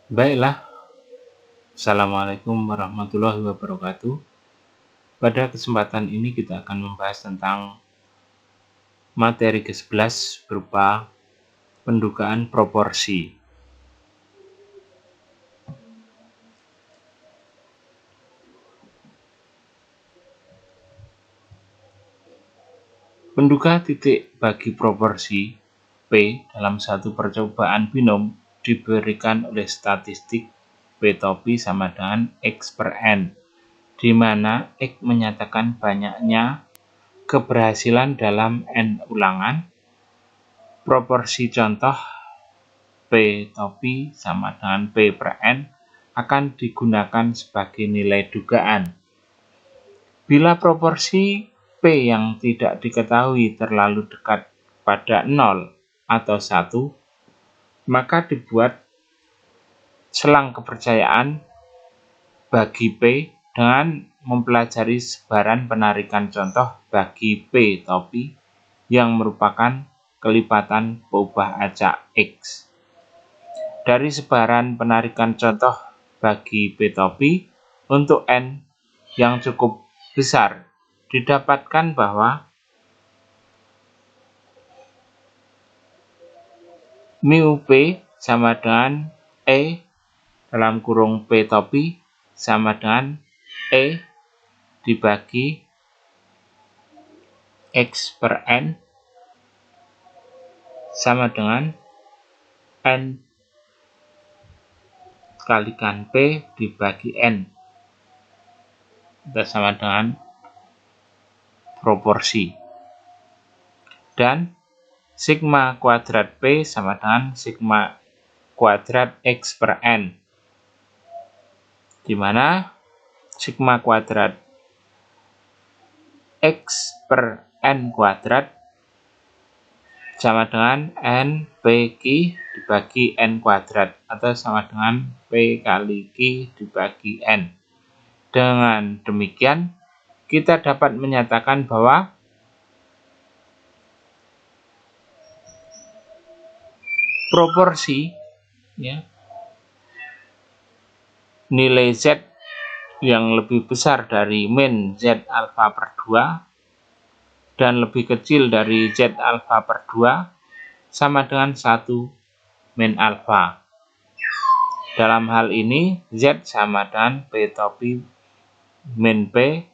Baiklah, Assalamualaikum warahmatullahi wabarakatuh. Pada kesempatan ini kita akan membahas tentang materi ke-11 berupa pendugaan proporsi. Penduga titik bagi proporsi P dalam satu percobaan binom diberikan oleh statistik P topi sama dengan X per N, di mana X menyatakan banyaknya keberhasilan dalam N ulangan. Proporsi contoh P topi sama dengan P per N akan digunakan sebagai nilai dugaan. Bila proporsi P yang tidak diketahui terlalu dekat pada 0 atau 1, maka dibuat selang kepercayaan bagi P dengan mempelajari sebaran penarikan contoh bagi P topi yang merupakan kelipatan peubah acak X. Dari sebaran penarikan contoh bagi P topi untuk N yang cukup besar, didapatkan bahwa mu P sama dengan E dalam kurung P topi sama dengan E dibagi X per N sama dengan N kalikan P dibagi N. Itu sama dengan proporsi. Dan sigma kuadrat P sama dengan sigma kuadrat X per N, di mana sigma kuadrat X per N kuadrat sama dengan N P Q dibagi N kuadrat, atau sama dengan P kali Q dibagi N. Dengan demikian, kita dapat menyatakan bahwa proporsi nilai Z yang lebih besar dari min Z alfa per 2 dan lebih kecil dari Z alfa per 2 sama dengan 1 min alfa. Dalam hal ini Z sama dengan P topi min P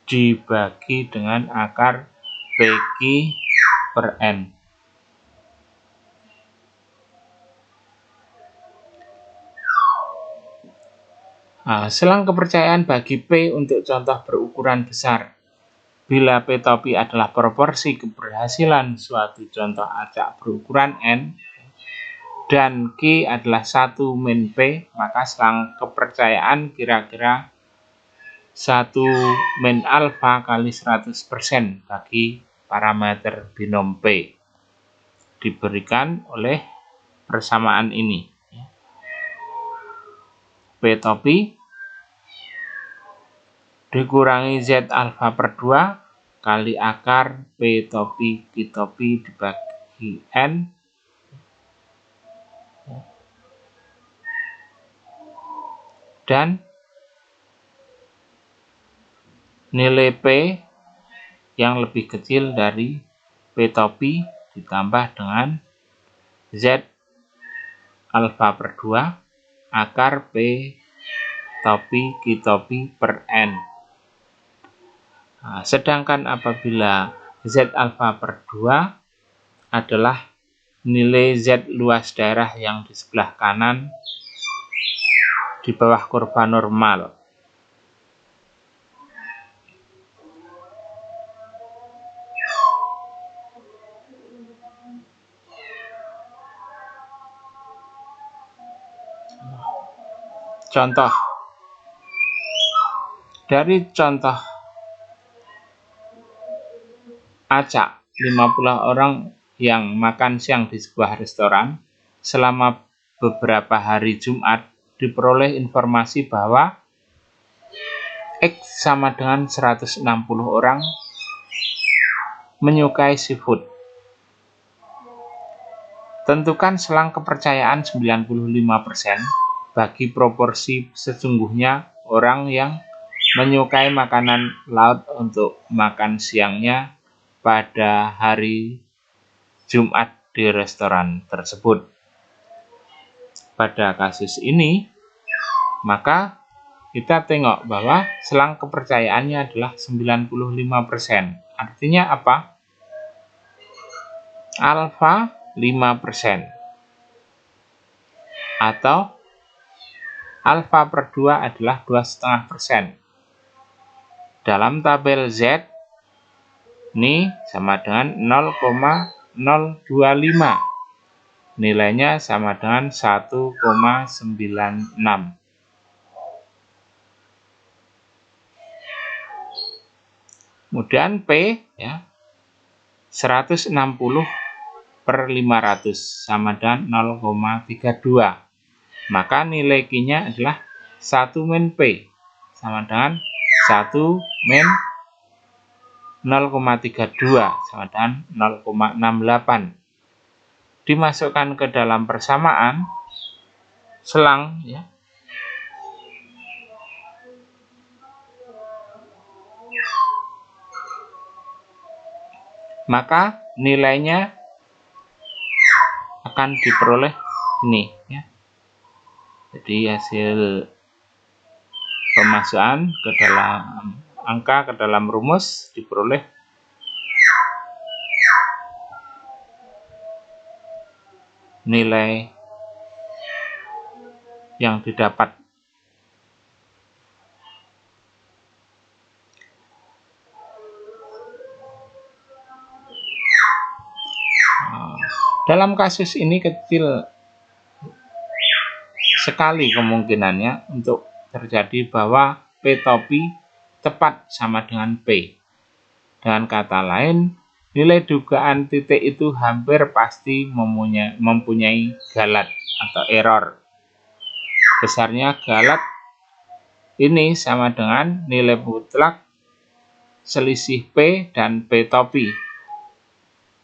dibagi dengan akar PQ per N. Selang kepercayaan bagi P untuk contoh berukuran besar. Bila P topi adalah proporsi keberhasilan suatu contoh acak berukuran N dan Q adalah 1 min P, maka selang kepercayaan kira-kira 1 min alfa kali 100% bagi parameter binom P diberikan oleh persamaan ini. P topi dikurangi Z alfa per 2 kali akar P topi Q topi dibagi N dan nilai P yang lebih kecil dari P topi ditambah dengan Z alfa per 2 akar P topi Q topi per N. Sedangkan apabila Z alfa per 2 adalah nilai Z luas daerah yang di sebelah kanan di bawah kurva normal. Contoh. Dari contoh acak 50 orang yang makan siang di sebuah restoran selama beberapa hari Jumat, diperoleh informasi bahwa X sama dengan 160 orang menyukai seafood. Tentukan selang kepercayaan 95% bagi proporsi sesungguhnya orang yang menyukai makanan laut untuk makan siangnya pada hari Jumat di restoran tersebut. Pada kasus ini, maka kita tengok bahwa selang kepercayaannya adalah 95%. Artinya apa? Alfa 5%. Atau alfa per 2 adalah 2,5%. Dalam tabel Z, ini sama dengan 0,025. Nilainya sama dengan 1,96. Kemudian P ya 160 per 500 sama dengan 0,32. Maka nilai Q-nya adalah 1 min P sama dengan 1 min 0,32 sama dengan 0,68. Dimasukkan ke dalam persamaan selang ya. Maka nilainya akan diperoleh ini ya. Jadi hasil pemasukan ke dalam angka ke dalam rumus diperoleh nilai yang didapat. Dalam kasus ini kecil sekali kemungkinannya untuk terjadi bahwa P topi tepat sama dengan P. Dengan kata lain, nilai dugaan titik itu hampir pasti mempunyai galat atau error. Besarnya galat ini sama dengan nilai mutlak selisih P dan P topi.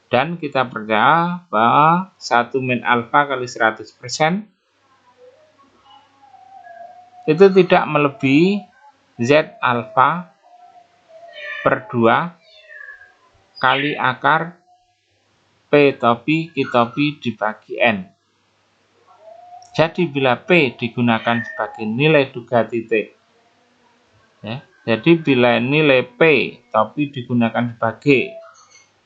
Dan kita percaya bahwa 1 min alfa kali 100% itu tidak melebihi Z alfa per 2 kali akar P topi Q topi dibagi N. Jadi bila P digunakan sebagai nilai duga titik, ya, jadi bila nilai P topi digunakan sebagai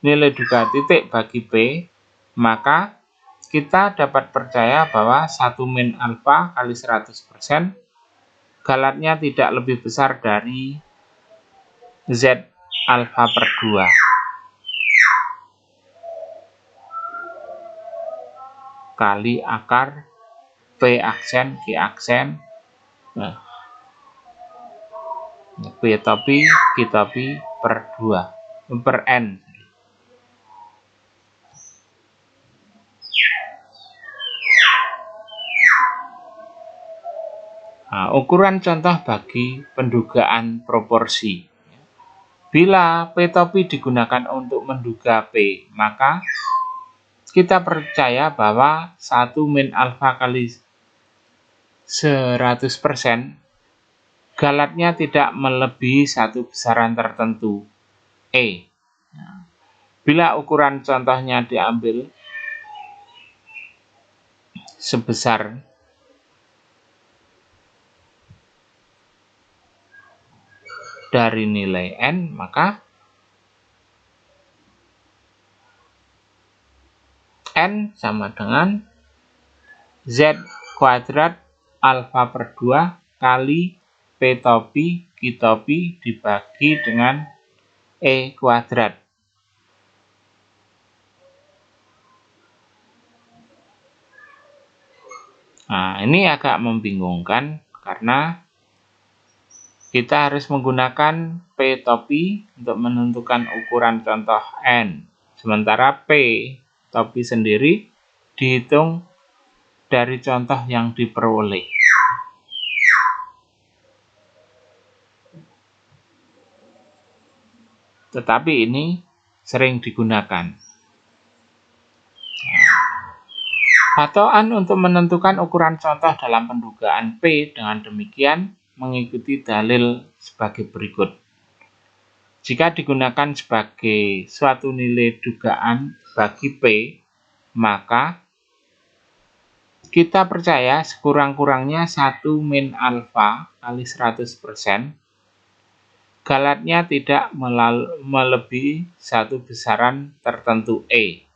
nilai duga titik bagi P, maka kita dapat percaya bahwa 1 min alfa kali 100% galatnya tidak lebih besar dari Z alfa per 2. Kali akar P aksen, Q aksen, nah, P topi, Q topi per 2, per N. Nah, ukuran contoh bagi pendugaan proporsi. Bila P topi digunakan untuk menduga P, maka kita percaya bahwa 1 min alfa kali 100% galatnya tidak melebihi satu besaran tertentu, E. Bila ukuran contohnya diambil sebesar dari nilai N, maka N sama dengan Z kuadrat alfa per 2 kali P topi Q topi dibagi dengan E kuadrat. Nah, ini agak membingungkan karena kita harus menggunakan P topi untuk menentukan ukuran contoh N. Sementara P topi sendiri dihitung dari contoh yang diperoleh. Tetapi ini sering digunakan. Patokan untuk menentukan ukuran contoh dalam pendugaan P dengan demikian mengikuti dalil sebagai berikut. Jika digunakan sebagai suatu nilai dugaan bagi P, maka kita percaya sekurang-kurangnya 1 min alfa kali 100%, galatnya tidak melebihi satu besaran tertentu E.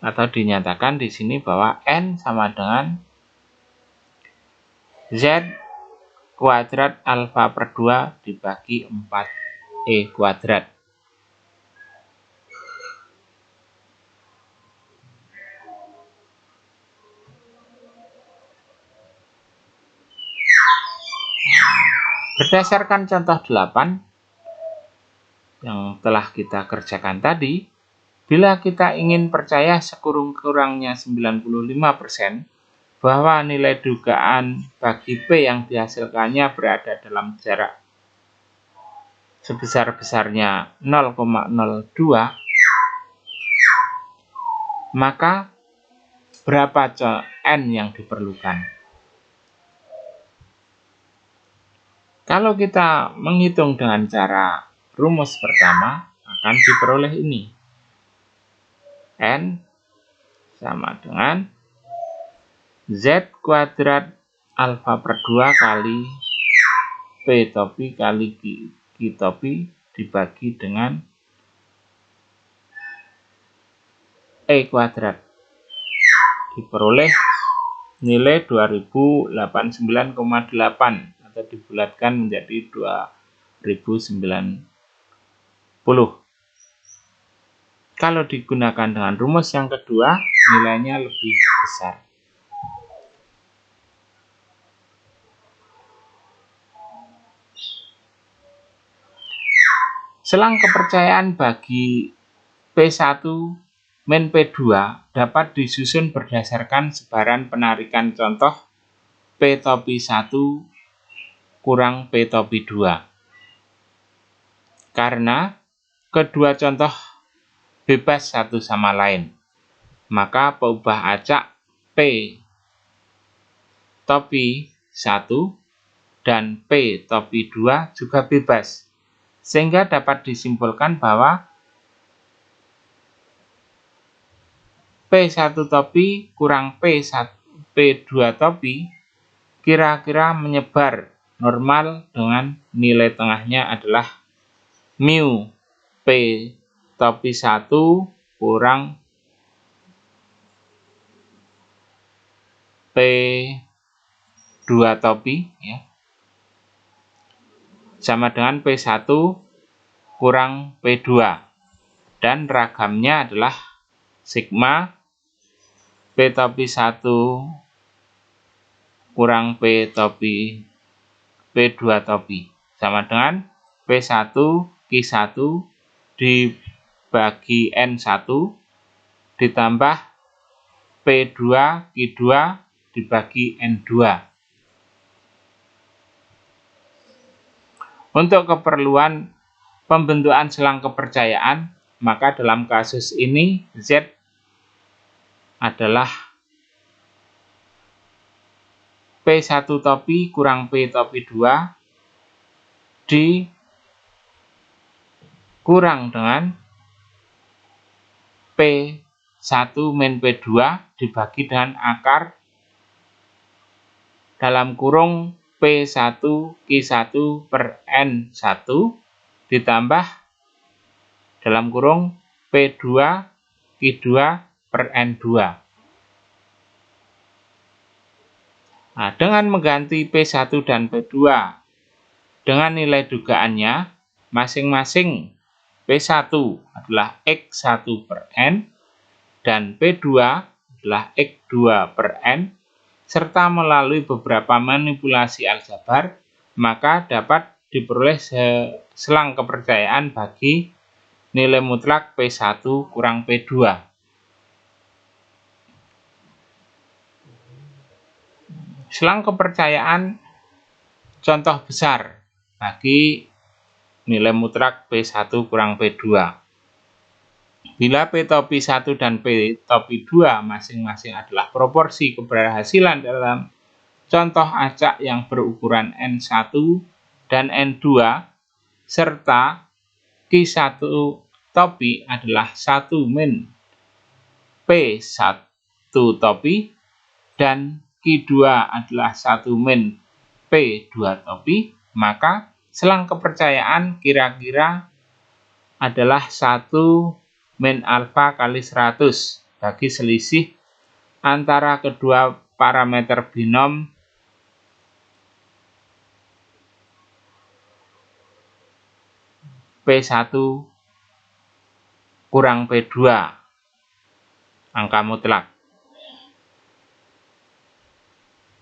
Atau dinyatakan di sini bahwa N sama dengan Z kuadrat alfa per 2 dibagi 4E kuadrat. Berdasarkan contoh 8 yang telah kita kerjakan tadi, bila kita ingin percaya sekurang-kurangnya 95% bahwa nilai dugaan bagi P yang dihasilkannya berada dalam jarak sebesar-besarnya 0,02, maka berapa N yang diperlukan? Kalau kita menghitung dengan cara rumus pertama, akan diperoleh ini. N sama dengan Z kuadrat alfa per 2 kali P topi kali Q topi dibagi dengan E kuadrat. Diperoleh nilai 2089,8 atau dibulatkan menjadi 2090. Kalau digunakan dengan rumus yang kedua, nilainya lebih besar. Selang kepercayaan bagi P1 min P2 dapat disusun berdasarkan sebaran penarikan contoh P topi 1 kurang P topi 2. Karena kedua contoh bebas satu sama lain, maka peubah acak P topi 1 dan P topi 2 juga bebas, sehingga dapat disimpulkan bahwa P1 topi kurang P2 topi kira-kira menyebar normal dengan nilai tengahnya adalah mu P topi 1 kurang P2 topi, ya, sama dengan P1 kurang P2, dan ragamnya adalah sigma P topi 1 kurang P topi P2 topi sama dengan P1 Q1 dibagi N1 ditambah P2 Q2 dibagi N2. Untuk keperluan pembentukan selang kepercayaan, maka dalam kasus ini Z adalah P1 topi kurang P topi 2 dikurang dengan P1 min P2 dibagi dengan akar dalam kurung P1 Q1 per N1 ditambah dalam kurung P2 Q2 per N2. Nah, dengan mengganti P1 dan P2 dengan nilai dugaannya, masing-masing P1 adalah X1 per N dan P2 adalah X2 per N, serta melalui beberapa manipulasi aljabar, maka dapat diperoleh selang kepercayaan bagi nilai mutlak P1 kurang P2. Selang kepercayaan contoh besar bagi nilai mutlak P1 kurang P2. Bila P topi 1 dan P topi 2 masing-masing adalah proporsi keberhasilan dalam contoh acak yang berukuran N1 dan N2, serta Q1 topi adalah 1 min P1 topi dan Q2 adalah 1 min P2 topi, maka selang kepercayaan kira-kira adalah 1 min alfa kali 100 bagi selisih antara kedua parameter binom P1 kurang P2 angka mutlak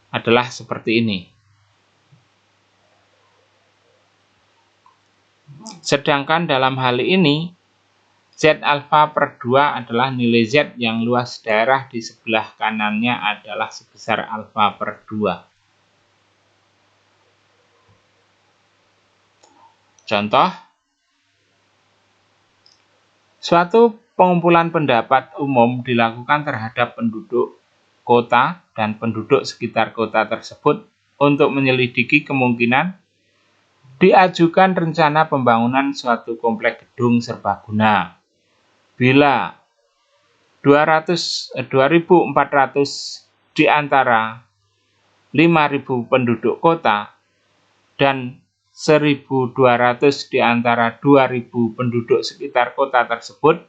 adalah seperti ini. Sedangkan dalam hal ini Z alfa per 2 adalah nilai Z yang luas daerah di sebelah kanannya adalah sebesar alfa per 2. Contoh, suatu pengumpulan pendapat umum dilakukan terhadap penduduk kota dan penduduk sekitar kota tersebut untuk menyelidiki kemungkinan diajukan rencana pembangunan suatu komplek gedung serbaguna. Bila 2.400 di antara 5.000 penduduk kota dan 1.200 di antara 2.000 penduduk sekitar kota tersebut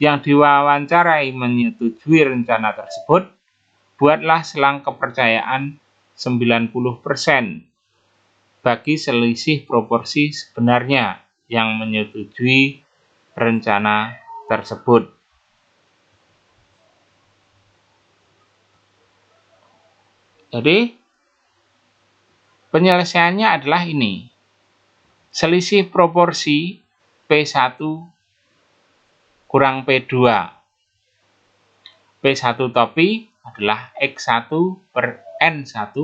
yang diwawancarai menyetujui rencana tersebut, buatlah selang kepercayaan 90% bagi selisih proporsi sebenarnya yang menyetujui rencana tersebut. Jadi penyelesaiannya adalah ini. Selisih proporsi P1 kurang P2. P1 topi adalah X1 per N1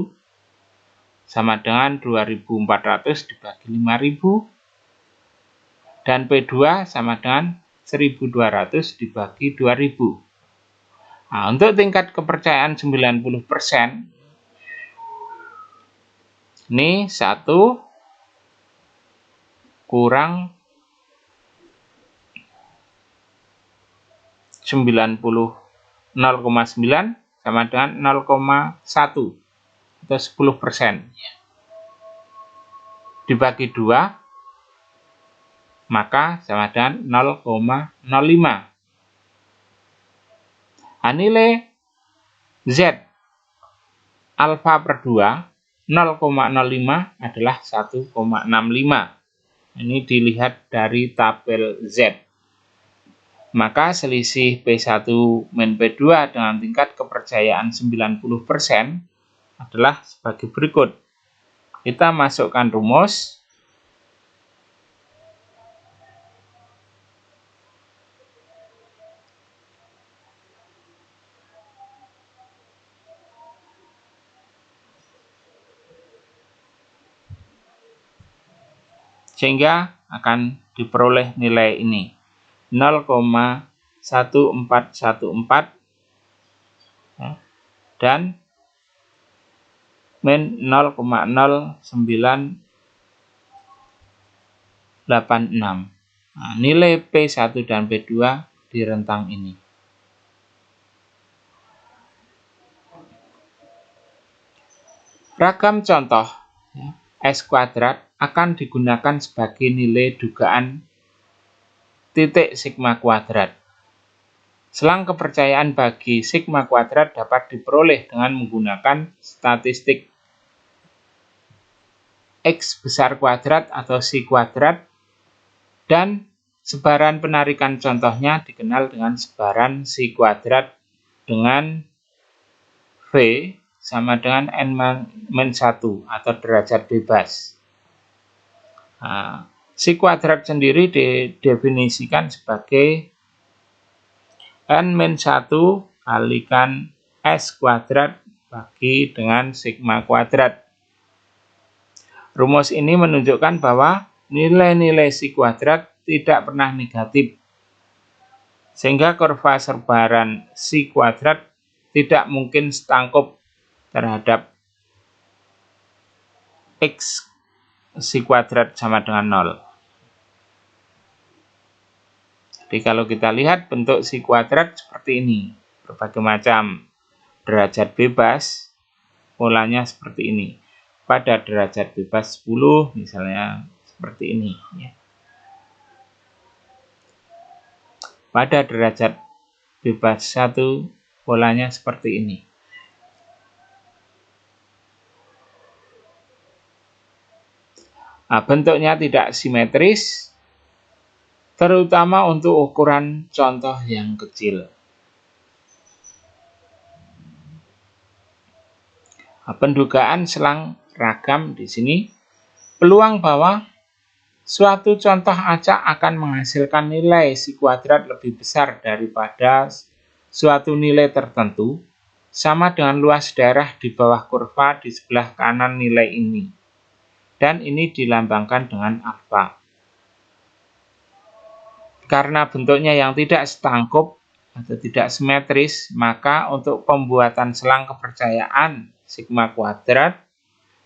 sama dengan 2.400 dibagi 5.000 dan P2 sama dengan 1.200 dibagi 2.000. Nah, untuk tingkat kepercayaan 90%, ini 1 kurang 0,9 sama dengan 0,1 atau 10%. Dibagi 2, maka sama dengan 0,05. Nah, nilai Z alfa per 2 0,05 adalah 1,65. Ini dilihat dari tabel Z. Maka selisih P1 min P2 dengan tingkat kepercayaan 90% adalah sebagai berikut. Kita masukkan rumus. Sehingga akan diperoleh nilai ini 0,1414 dan min 0,0986. Nah, nilai P1 dan P2 di rentang ini. Ragam contoh S kuadrat akan digunakan sebagai nilai dugaan titik sigma kuadrat. Selang kepercayaan bagi sigma kuadrat dapat diperoleh dengan menggunakan statistik X besar kuadrat atau Si kuadrat, dan sebaran penarikan contohnya dikenal dengan sebaran Si kuadrat dengan V sama dengan N-1 atau derajat bebas. Nah, Si kuadrat sendiri didefinisikan sebagai N-1 kalikan S kuadrat bagi dengan sigma kuadrat. Rumus ini menunjukkan bahwa nilai-nilai si kuadrat tidak pernah negatif, sehingga kurva sebaran si kuadrat tidak mungkin setangkup terhadap X si kuadrat sama dengan 0. Jadi kalau kita lihat bentuk si kuadrat seperti ini, berbagai macam derajat bebas, polanya seperti ini. Pada derajat bebas 10 misalnya seperti ini. Pada derajat bebas 1 polanya seperti ini. Nah, bentuknya tidak simetris, terutama untuk ukuran contoh yang kecil. Nah, pendugaan selang ragam di sini, peluang bahwa suatu contoh acak akan menghasilkan nilai si kuadrat lebih besar daripada suatu nilai tertentu, sama dengan luas daerah di bawah kurva di sebelah kanan nilai ini. Dan ini dilambangkan dengan alfa. Karena bentuknya yang tidak setangkup atau tidak simetris, maka untuk pembuatan selang kepercayaan sigma kuadrat,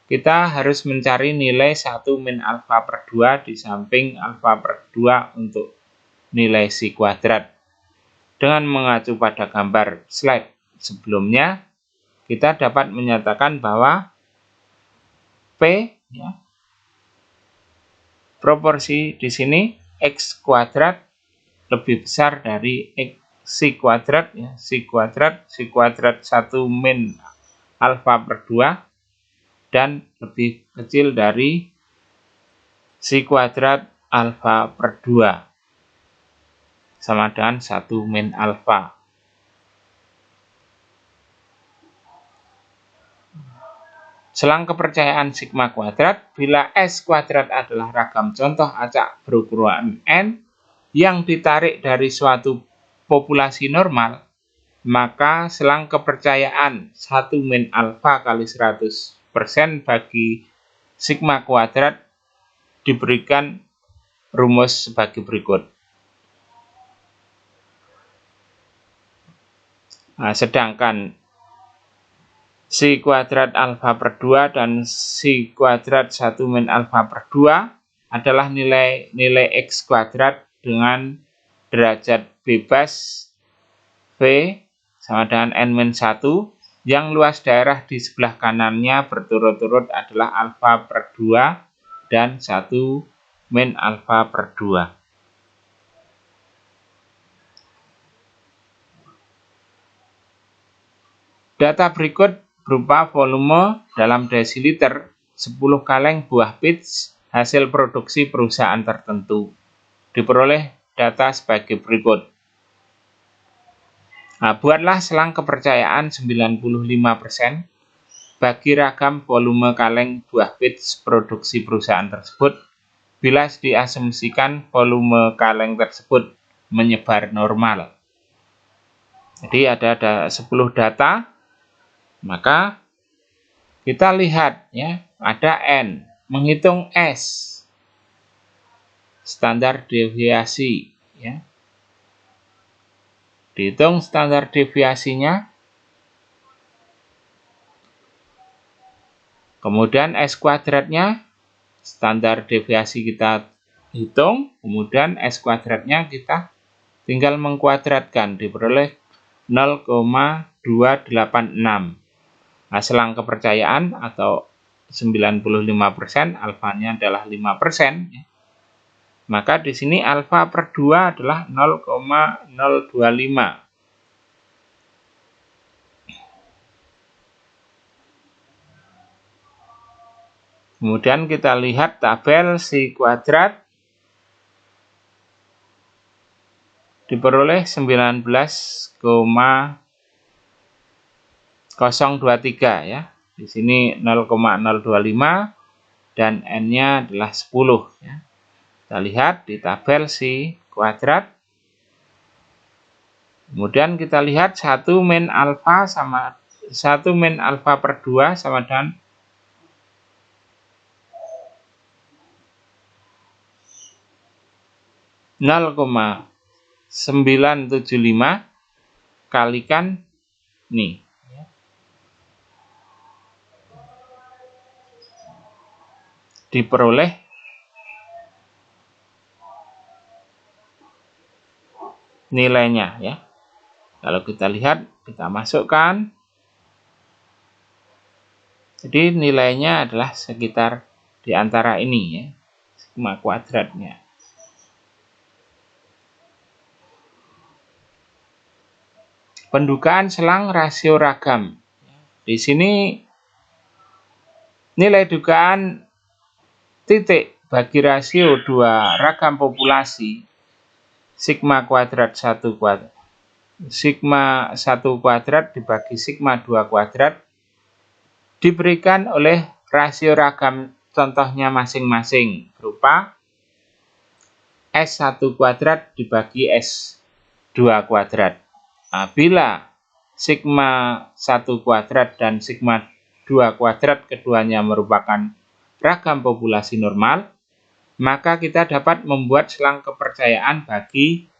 kita harus mencari nilai 1 min alfa per 2 di samping alfa per 2 untuk nilai si kuadrat. Dengan mengacu pada gambar slide sebelumnya, kita dapat menyatakan bahwa P, proporsi di sini X kuadrat lebih besar dari si kuadrat, si kuadrat 1 min alfa per 2 dan lebih kecil dari si kuadrat alfa per 2 sama dengan 1 min alfa. Selang kepercayaan sigma kuadrat bila S kuadrat adalah ragam contoh acak berukuran N yang ditarik dari suatu populasi normal, maka selang kepercayaan 1 min alfa kali 100% bagi sigma kuadrat diberikan rumus sebagai berikut. Nah, sedangkan si kuadrat alfa per 2 dan si kuadrat 1 min alfa per 2 adalah nilai X kuadrat dengan derajat bebas V sama dengan N-1 yang luas daerah di sebelah kanannya berturut-turut adalah alfa per 2 dan 1 min alfa per 2. Data berikut berupa volume dalam desiliter 10 kaleng buah peach hasil produksi perusahaan tertentu. Diperoleh data sebagai berikut. Nah, buatlah selang kepercayaan 95% bagi ragam volume kaleng buah peach produksi perusahaan tersebut bila diasumsikan volume kaleng tersebut menyebar normal. Jadi ada 10 data. Maka kita lihat ada N, menghitung S, standar deviasi Dihitung standar deviasinya. Kemudian S kuadratnya, standar deviasi kita hitung, kemudian S kuadratnya kita tinggal mengkuadratkan, diperoleh 0,286. Nah, selang kepercayaan atau 95%, alfanya adalah 5%. Maka di sini alfa per 2 adalah 0,025. Kemudian kita lihat tabel si kuadrat diperoleh 19,023 ya. Di sini 0,025 dan N-nya adalah 10 ya. Kita lihat di tabel si kuadrat. Kemudian kita lihat 1 min alfa per 2 sama dengan 0,975 kalikan nih. Diperoleh nilainya ya. Kalau kita lihat, kita masukkan. Jadi nilainya adalah sekitar di antara ini ya, sigma kuadratnya. Pendugaan selang rasio ragam. Di sini nilai dugaan titik bagi rasio dua ragam populasi sigma kuadrat 1 kuadrat. Sigma 1 kuadrat dibagi sigma 2 kuadrat diberikan oleh rasio ragam contohnya masing-masing berupa S1 kuadrat dibagi S2 kuadrat. Nah, bila sigma 1 kuadrat dan sigma 2 kuadrat keduanya merupakan ragam populasi normal, maka kita dapat membuat selang kepercayaan bagi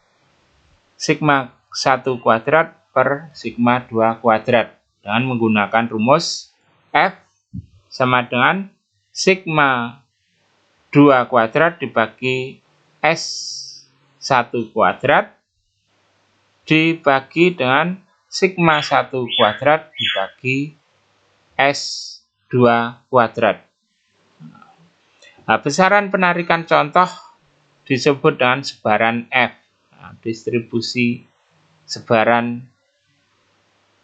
sigma 1 kuadrat per sigma 2 kuadrat dengan menggunakan rumus F sama dengan sigma 2 kuadrat dibagi S1 kuadrat dibagi dengan sigma 1 kuadrat dibagi S2 kuadrat. Nah, besaran penarikan contoh disebut dengan sebaran F. Nah, distribusi sebaran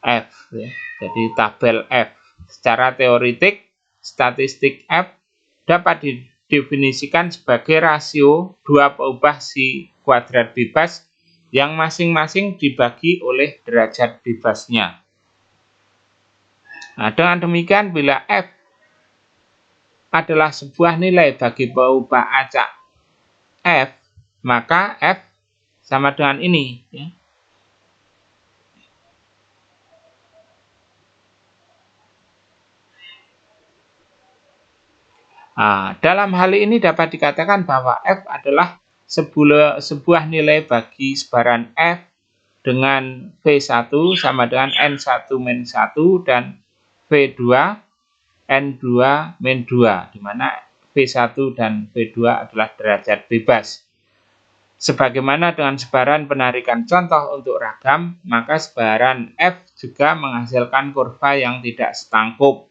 F ya. Jadi tabel F. Secara teoretik, statistik F dapat didefinisikan sebagai rasio dua peubah-si kuadrat bebas yang masing-masing dibagi oleh derajat bebasnya. Nah, dengan demikian bila F adalah sebuah nilai bagi peubah acak F, maka F sama dengan ini ya. Nah, dalam hal ini dapat dikatakan bahwa F adalah sebuah nilai bagi sebaran F dengan V1 sama dengan N1-1 dan V2 N2-2, di mana V1 dan V2 adalah derajat bebas. Sebagaimana dengan sebaran penarikan contoh untuk ragam, maka sebaran F juga menghasilkan kurva yang tidak setangkup.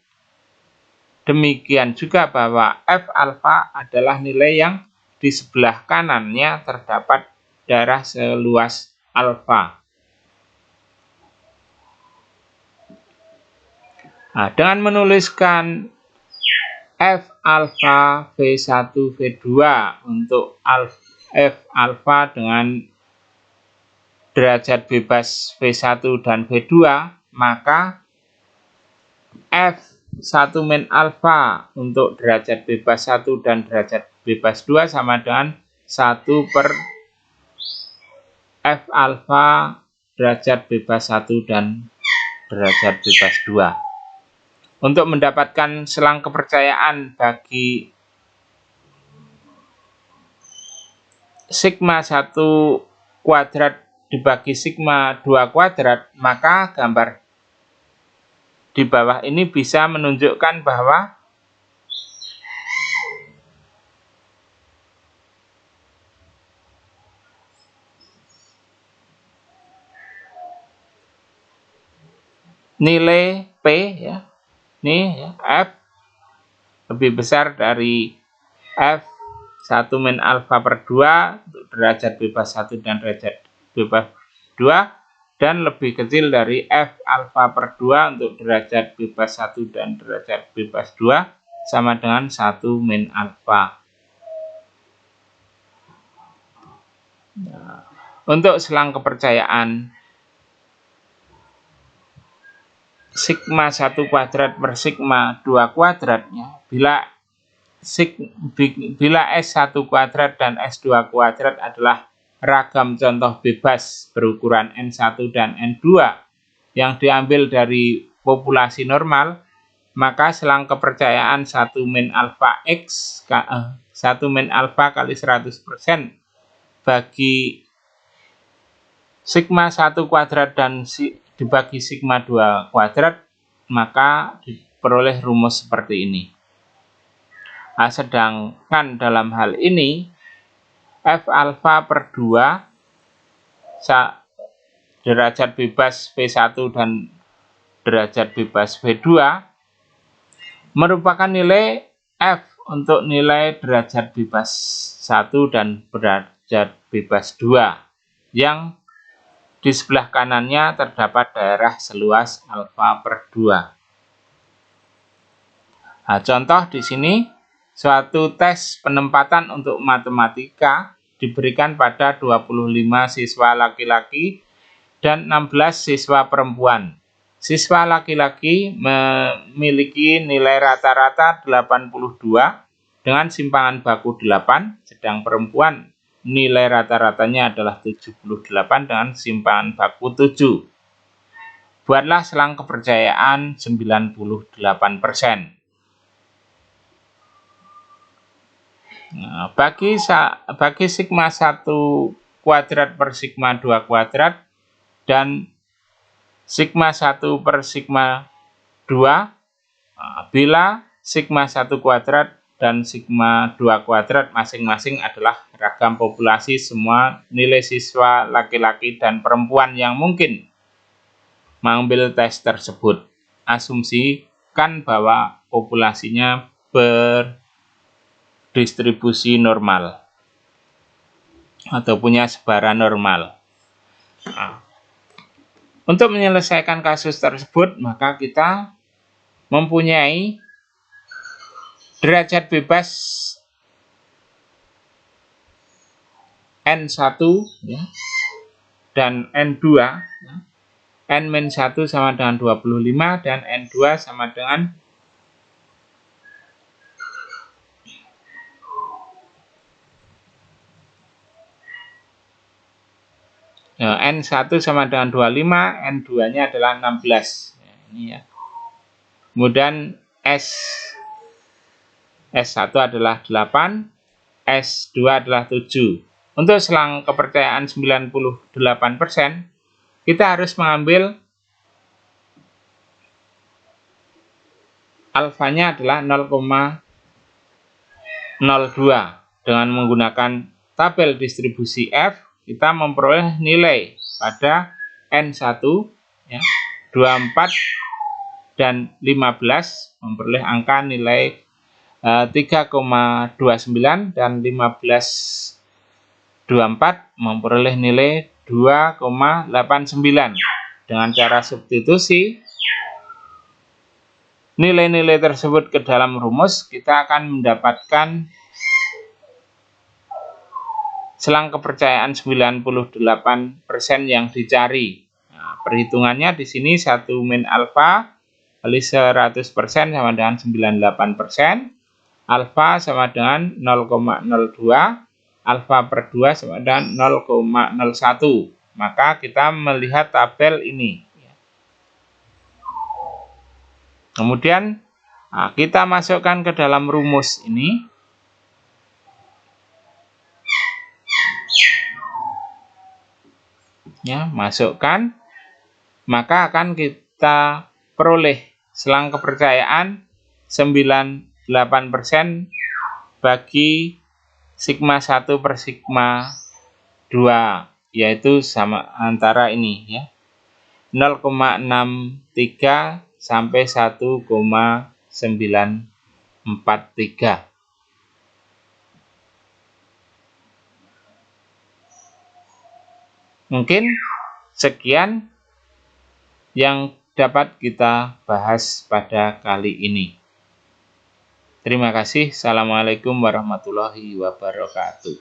Demikian juga bahwa F alfa adalah nilai yang di sebelah kanannya terdapat darah seluas alfa. Nah, dengan menuliskan F alfa V1 V2 untuk F alfa dengan derajat bebas V1 dan V2, maka F1 min alfa untuk derajat bebas 1 dan derajat bebas 2 sama dengan 1 per F alfa derajat bebas 1 dan derajat bebas 2. Untuk mendapatkan selang kepercayaan bagi sigma 1 kuadrat dibagi sigma 2 kuadrat, maka gambar di bawah ini bisa menunjukkan bahwa nilai P ya, ini ya, F lebih besar dari F1 min alfa per 2 untuk derajat bebas 1 dan derajat bebas 2, dan lebih kecil dari F alfa per 2 untuk derajat bebas 1 dan derajat bebas 2 sama dengan 1 min alfa. Nah, untuk selang kepercayaan sigma 1 kuadrat per sigma 2 kuadratnya, bila S1 kuadrat dan S2 kuadrat adalah ragam contoh bebas berukuran N1 dan N2 yang diambil dari populasi normal, maka selang kepercayaan 1 min alfa X 1 min alfa kali 100% bagi sigma 1 kuadrat dan dibagi sigma 2 kuadrat, maka diperoleh rumus seperti ini. Sedangkan dalam hal ini F alfa per 2 derajat bebas V1 dan derajat bebas V2 merupakan nilai F untuk nilai derajat bebas 1 dan derajat bebas 2 yang di sebelah kanannya terdapat daerah seluas alfa per 2. Nah, contoh di sini, suatu tes penempatan untuk matematika diberikan pada 25 siswa laki-laki dan 16 siswa perempuan. Siswa laki-laki memiliki nilai rata-rata 82 dengan simpangan baku 8, sedang perempuan nilai rata-ratanya adalah 78 dengan simpangan baku 7. Buatlah selang kepercayaan 98%. Nah, bagi sigma 1 kuadrat per sigma 2 kuadrat dan sigma 1 per sigma 2, bila sigma 1 kuadrat dan sigma 2 kuadrat masing-masing adalah ragam populasi semua nilai siswa laki-laki dan perempuan yang mungkin mengambil tes tersebut. Asumsikan bahwa populasinya berdistribusi normal atau punya sebaran normal. Untuk menyelesaikan kasus tersebut, maka kita mempunyai derajat bebas N1 ya, dan N2 ya. N-1 sama dengan 25 dan N2 sama dengan N1 sama dengan 25, N2-nya adalah 16. Ya, ini ya. Kemudian S1 adalah 8, S2 adalah 7. Untuk selang kepercayaan 98%, kita harus mengambil alfanya adalah 0,02. Dengan menggunakan tabel distribusi F, kita memperoleh nilai pada N1 ya, 24 dan 15 memperoleh angka nilai 3,29 dan 15,24 memperoleh nilai 2,89. Dengan cara substitusi nilai-nilai tersebut ke dalam rumus, kita akan mendapatkan selang kepercayaan 98% yang dicari. Nah, perhitungannya di sini 1 min alfa kali 100% sama dengan 98%. Alfa sama dengan 0,02. Alfa per 2 sama dengan 0,01. Maka kita melihat tabel ini. Kemudian kita masukkan ke dalam rumus ini. Ya, masukkan, maka akan kita peroleh selang kepercayaan 98% bagi sigma 1 per sigma 2, yaitu sama antara ini ya, 0,63 sampai 1,943. Mungkin sekian yang dapat kita bahas pada kali ini. Terima kasih. Assalamualaikum warahmatullahi wabarakatuh.